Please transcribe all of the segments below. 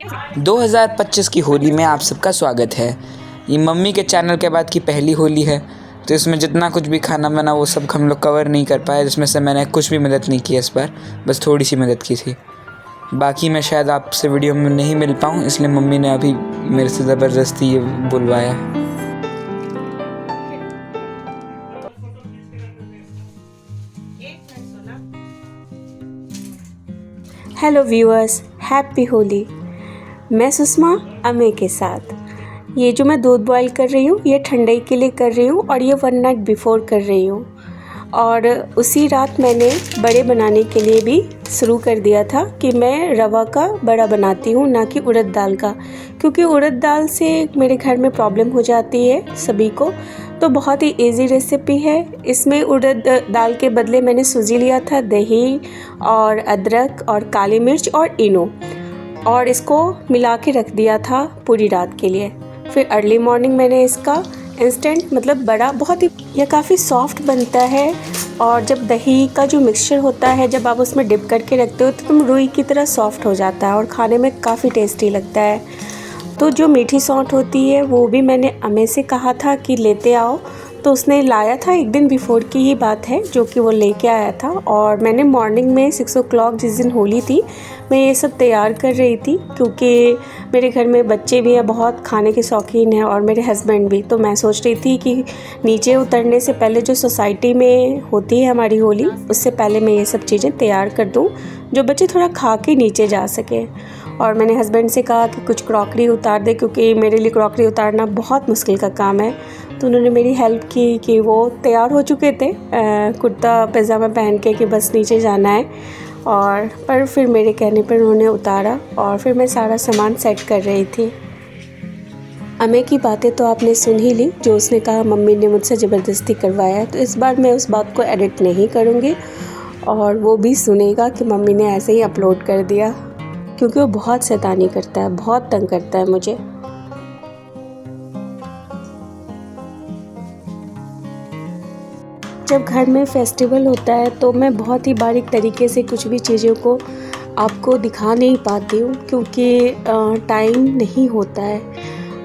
2025 की होली में आप सबका स्वागत है। ये मम्मी के चैनल के बाद की पहली होली है, तो इसमें जितना कुछ भी खाना बना वो सब हम लोग कवर नहीं कर पाए, जिसमें से मैंने कुछ भी मदद नहीं की इस बार, बस थोड़ी सी मदद की थी। बाकी मैं शायद आपसे वीडियो में नहीं मिल पाऊँ, इसलिए मम्मी ने अभी मेरे से ज़बरदस्ती ये बुलवाया। Hello viewers, happy Holi. मैं सुषमा अमे के साथ। ये जो मैं दूध बॉईल कर रही हूँ ये ठंडाई के लिए कर रही हूँ और ये 1 नाइट बिफोर कर रही हूँ। और उसी रात मैंने बड़े बनाने के लिए भी शुरू कर दिया था कि मैं रवा का बड़ा बनाती हूँ, ना कि उड़द दाल का, क्योंकि उड़द दाल से मेरे घर में प्रॉब्लम हो जाती है सभी को। तो बहुत ही इजी रेसिपी है। इसमें उड़द दाल के बदले मैंने सूजी लिया था, दही और अदरक और काली मिर्च और इनो, और इसको मिला के रख दिया था पूरी रात के लिए। फिर अर्ली मॉर्निंग मैंने इसका इंस्टेंट मतलब बड़ा, बहुत ही यह काफ़ी सॉफ्ट बनता है। और जब दही का जो मिक्सचर होता है, जब आप उसमें डिप करके रखते हो तो तुम रुई की तरह सॉफ्ट हो जाता है और खाने में काफ़ी टेस्टी लगता है। तो जो मीठी सौंठ होती है वो भी मैंने अमे से कहा था कि लेते आओ, तो उसने लाया था। 1 दिन बिफोर की ही बात है जो कि वो लेके आया था। और मैंने मॉर्निंग में 6 o'clock जिस दिन होली थी, मैं ये सब तैयार कर रही थी, क्योंकि मेरे घर में बच्चे भी हैं, बहुत खाने के शौकीन हैं, और मेरे हस्बैंड भी। तो मैं सोच रही थी कि नीचे उतरने से पहले जो सोसाइटी में होती है हमारी होली, उससे पहले मैं ये सब चीज़ें तैयार कर दूँ, जो बच्चे थोड़ा खा के नीचे जा सकें। और मैंने हस्बैंड से कहा कि कुछ क्रॉकरी उतार दे, क्योंकि मेरे लिए क्रॉकरी उतारना बहुत मुश्किल का काम है। तो उन्होंने मेरी हेल्प की कि वो तैयार हो चुके थे कुर्ता पैजामा पहन के, कि बस नीचे जाना है। और पर फिर मेरे कहने पर उन्होंने उतारा और फिर मैं सारा सामान सेट कर रही थी। अमे की बातें तो आपने सुन ही ली, जो उसने कहा मम्मी ने मुझसे ज़बरदस्ती करवाया है। तो इस बार मैं उस बात को एडिट नहीं करूँगी और वो भी सुनेगा कि मम्मी ने ऐसे ही अपलोड कर दिया, क्योंकि वो बहुत शैतानी करता है, बहुत तंग करता है मुझे। जब घर में फेस्टिवल होता है तो मैं बहुत ही बारीक तरीके से कुछ भी चीज़ों को आपको दिखा नहीं पाती हूँ, क्योंकि टाइम नहीं होता है।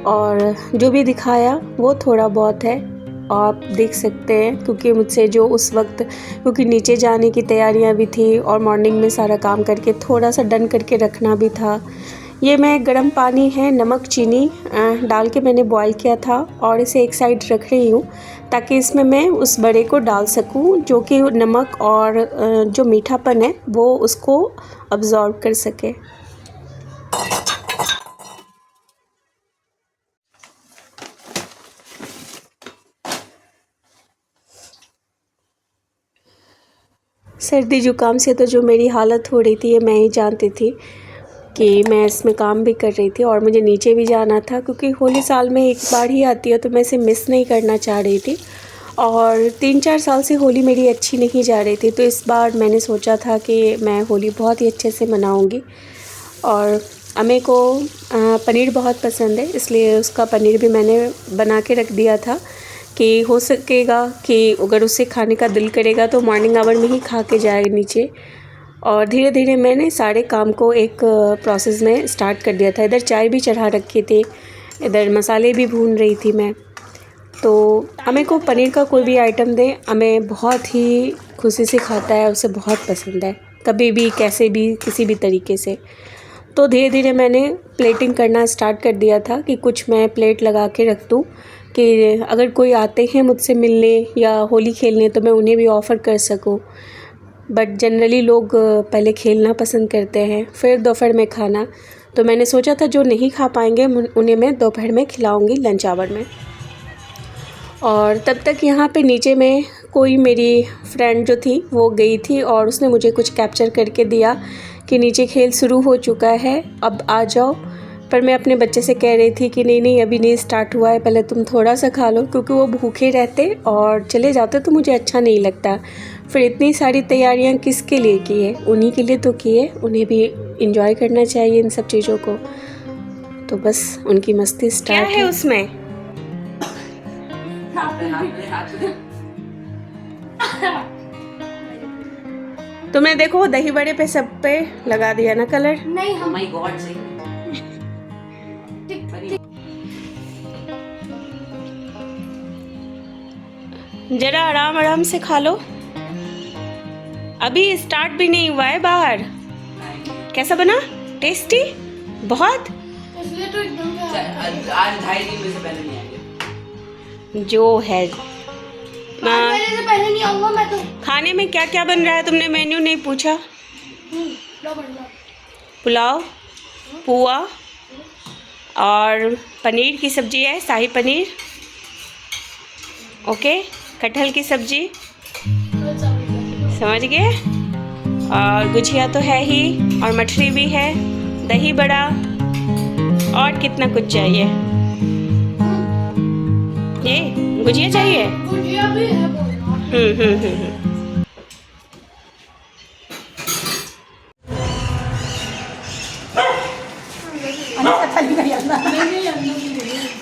और जो भी दिखाया वो थोड़ा बहुत है, आप देख सकते हैं, क्योंकि मुझसे जो उस वक्त, क्योंकि नीचे जाने की तैयारियां भी थी और मॉर्निंग में सारा काम करके थोड़ा सा डन करके रखना भी था। ये मैं गर्म पानी है, नमक चीनी डाल के मैंने बॉईल किया था और इसे एक साइड रख रही हूँ, ताकि इसमें मैं उस बड़े को डाल सकूँ, जो कि नमक और जो मीठापन है वो उसको अब्ज़ॉर्ब कर सके। सर्दी जुकाम से तो जो मेरी हालत हो रही थी, ये मैं ही जानती थी कि मैं इसमें काम भी कर रही थी और मुझे नीचे भी जाना था, क्योंकि होली साल में एक बार ही आती है, तो मैं इसे मिस नहीं करना चाह रही थी। और 3-4 साल से होली मेरी अच्छी नहीं जा रही थी, तो इस बार मैंने सोचा था कि मैं होली बहुत ही अच्छे से मनाऊंगी। और अमे को पनीर बहुत पसंद है, इसलिए उसका पनीर भी मैंने बना के रख दिया था कि हो सकेगा कि अगर उसे खाने का दिल करेगा तो मॉर्निंग आवर में ही खा के जाएगा नीचे। और धीरे धीरे मैंने सारे काम को एक प्रोसेस में स्टार्ट कर दिया था। इधर चाय भी चढ़ा रखी थी, इधर मसाले भी भून रही थी मैं। तो अमे को पनीर का कोई भी आइटम दे, अमे बहुत ही खुशी से खाता है, उसे बहुत पसंद है, कभी भी कैसे भी किसी भी तरीके से। तो धीरे धीरे मैंने प्लेटिंग करना स्टार्ट कर दिया था कि कुछ मैं प्लेट लगा के रख दूँ, कि अगर कोई आते हैं मुझसे मिलने या होली खेलने तो मैं उन्हें भी ऑफ़र कर सकूं। बट जनरली लोग पहले खेलना पसंद करते हैं, फिर दोपहर में खाना। तो मैंने सोचा था जो नहीं खा पाएंगे उन्हें मैं दोपहर में खिलाऊंगी लंच आवर में। और तब तक यहाँ पे नीचे में कोई मेरी फ्रेंड जो थी वो गई थी और उसने मुझे कुछ कैप्चर करके दिया कि नीचे खेल शुरू हो चुका है, अब आ जाओ। पर मैं अपने बच्चे से कह रही थी कि नहीं नहीं, अभी नहीं स्टार्ट हुआ है, पहले तुम थोड़ा सा खा लो, क्योंकि वो भूखे रहते और चले जाते तो मुझे अच्छा नहीं लगता। फिर इतनी सारी तैयारियां किसके लिए की है, उन्हीं के लिए तो की है, उन्हें भी इंजॉय करना चाहिए इन सब चीज़ों को। तो बस उनकी मस्ती स्टार्ट है उसमें। तुमने देखो दही बड़े पे सब पे लगा दिया ना कलर। नहीं, हम माय गॉड सही ज़रा आराम आराम से खा लो, अभी स्टार्ट भी नहीं हुआ है बाहर। कैसा बना? टेस्टी बहुत। इसलिए तो एकदम से आज 2.5 दिन से पहले नहीं आएंगे। जो है मेरे से पहले नहीं आऊंगा मैं तो। खाने में क्या क्या बन रहा है? तुमने मेन्यू नहीं पूछा। लो बढ़िया। पुलाव, पुआ और पनीर की सब्जी है, शाही पनीर। ओके, कटहल की सब्जी, समझ गए। और गुजिया तो है ही, और मठरी भी है, दही बड़ा, और कितना कुछ चाहिए। ये गुजिया चाहिए। गुजिया भी है बोलना।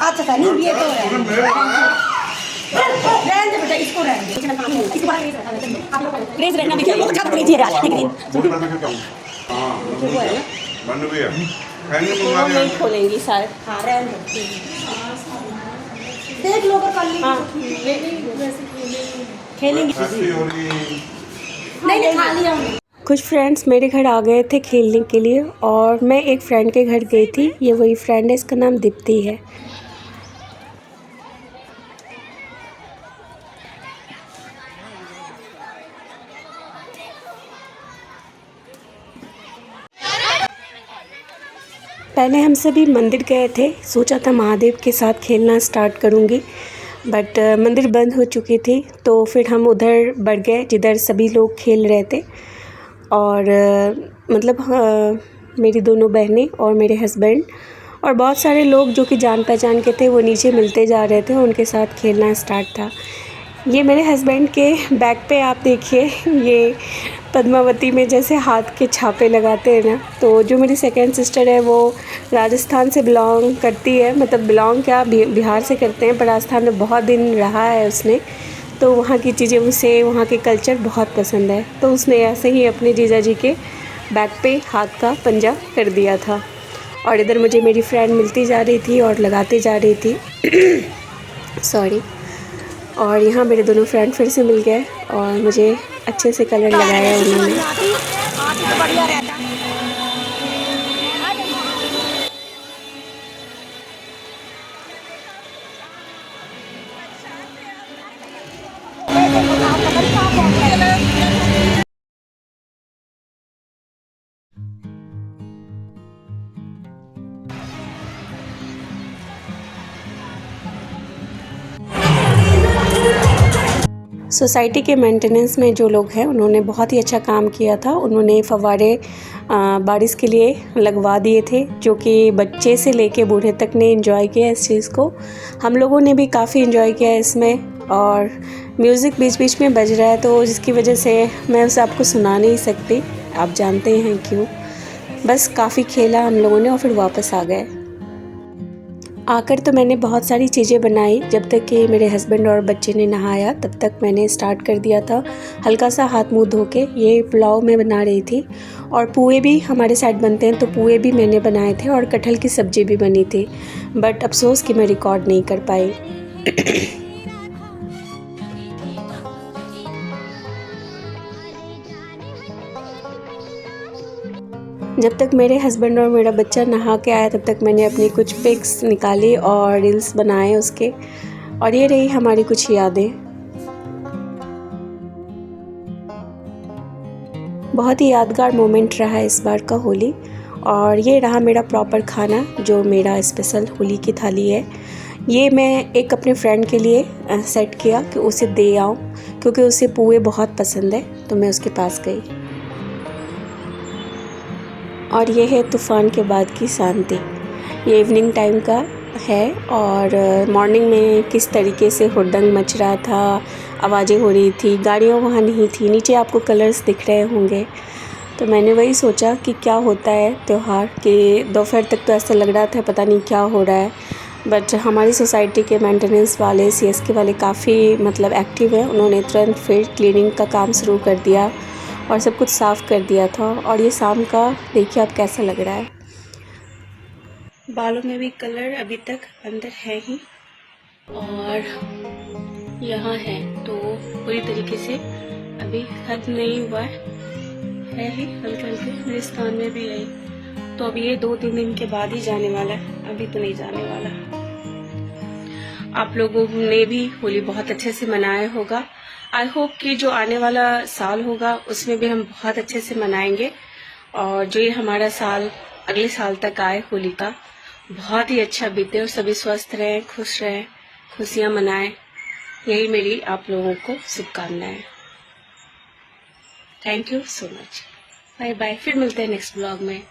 अच्छा था नहीं ये तो है रहने दे बेटा, इसको रहने दे, इसके बाद प्लीज रहना भी चाहिए, अच्छा प्लीज ये वो नहीं खोलेंगी सर। हां रहने दे, देख लो अगर कल हाँ खेलेंगी। नहीं खा लिया हमने। कुछ फ्रेंड्स मेरे घर आ गए थे खेलने के लिए, और मैं एक फ्रेंड के घर गई थी। ये वही फ्रेंड है, इसका नाम दीप्ति है। पहले हम सभी मंदिर गए थे, सोचा था महादेव के साथ खेलना स्टार्ट करूँगी, बट मंदिर बंद हो चुकी थी। तो फिर हम उधर बढ़ गए जिधर सभी लोग खेल रहे थे, और मेरी दोनों बहनें और मेरे हस्बैंड और बहुत सारे लोग जो कि जान पहचान के थे वो नीचे मिलते जा रहे थे, उनके साथ खेलना स्टार्ट था। ये मेरे हस्बैंड के बैक पे आप देखिए, ये पद्मावती में जैसे हाथ के छापे लगाते हैं ना, तो जो मेरी सेकेंड सिस्टर है वो राजस्थान से बिलोंग करती है, मतलब बिलोंग क्या, बिहार से करते हैं, पर राजस्थान में बहुत दिन रहा है उसने, तो वहाँ की चीज़ें, उसे वहाँ के कल्चर बहुत पसंद है। तो उसने ऐसे ही अपने जीजा जी के बैक पे हाथ का पंजा कर दिया था, और इधर मुझे मेरी फ्रेंड मिलती जा रही थी और लगाते जा रही थी सॉरी। और यहाँ मेरे दोनों फ्रेंड फिर से मिल गए और मुझे अच्छे से कलर लगाया उन्होंने। बढ़िया रहता। सोसाइटी के मेंटेनेंस में जो लोग हैं उन्होंने बहुत ही अच्छा काम किया था। उन्होंने फव्वारे बारिश के लिए लगवा दिए थे, जो कि बच्चे से लेके बूढ़े तक ने एंजॉय किया इस चीज़ को। हम लोगों ने भी काफ़ी एंजॉय किया इसमें, और म्यूज़िक बीच बीच में बज रहा है, तो जिसकी वजह से मैं उसे आपको सुना नहीं सकती, आप जानते हैं क्यों। बस काफ़ी खेला हम लोगों ने और फिर वापस आ गए। आकर तो मैंने बहुत सारी चीज़ें बनाई। जब तक कि मेरे हस्बैंड और बच्चे ने नहाया तब तक मैंने स्टार्ट कर दिया था हल्का सा हाथ मुंह धो के। ये पुलाव मैं बना रही थी, और पुए भी हमारे साइड बनते हैं, तो पुए भी मैंने बनाए थे, और कटहल की सब्ज़ी भी बनी थी, बट अफसोस कि मैं रिकॉर्ड नहीं कर पाई। जब तक मेरे हस्बैंड और मेरा बच्चा नहा के आया तब तक मैंने अपनी कुछ पिक्स निकाली और रील्स बनाए उसके, और ये रही हमारी कुछ यादें। बहुत ही यादगार मोमेंट रहा इस बार का होली। और ये रहा मेरा प्रॉपर खाना, जो मेरा स्पेशल होली की थाली है। ये मैं एक अपने फ्रेंड के लिए सेट किया कि उसे दे आऊँ, क्योंकि उसे पुए बहुत पसंद है, तो मैं उसके पास गई। और ये है तूफ़ान के बाद की शांति। ये इवनिंग टाइम का है, और मॉर्निंग में किस तरीके से हुड़दंग मच रहा था, आवाज़ें हो रही थी, गाड़ियाँ वहाँ नहीं थी, नीचे आपको कलर्स दिख रहे होंगे। तो मैंने वही सोचा कि क्या होता है त्यौहार के दोपहर तक, तो ऐसा लग रहा था पता नहीं क्या हो रहा है, बट हमारी सोसाइटी के मेंटेनेंस वाले, सीएसके वाले काफ़ी एक्टिव हैं। उन्होंने तुरंत फिर क्लीनिंग का काम शुरू कर दिया और सब कुछ साफ़ कर दिया था। और ये शाम का देखिए आप कैसा लग रहा है। बालों में भी कलर अभी तक अंदर है ही, और यहाँ है तो पूरी तरीके से अभी खत्म नहीं हुआ है ही हल्के हल्के मेरे इस कान में भी है। तो अभी ये 2-3 दिन के बाद ही जाने वाला है, अभी तो नहीं जाने वाला। आप लोगों ने भी होली बहुत अच्छे से मनाया होगा। आई होप कि जो आने वाला साल होगा उसमें भी हम बहुत अच्छे से मनाएंगे और जो ये हमारा साल अगले साल तक आए होली का बहुत ही अच्छा बीते और सभी स्वस्थ रहें, खुश रहें, खुशियां मनाएं। यही मेरी आप लोगों को शुभकामनाएं। Thank you so much. Bye bye, फिर मिलते हैं नेक्स्ट ब्लॉग में।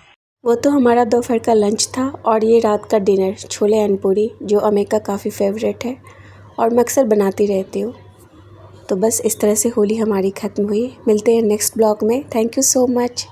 वो तो हमारा दोपहर का लंच था और ये रात का डिनर छोले एंड पूरी, जो अमे का काफ़ी फेवरेट है और मैं अक्सर बनाती रहती हूँ। तो बस इस तरह से होली हमारी ख़त्म हुई। मिलते हैं नेक्स्ट ब्लॉग में। Thank you so much.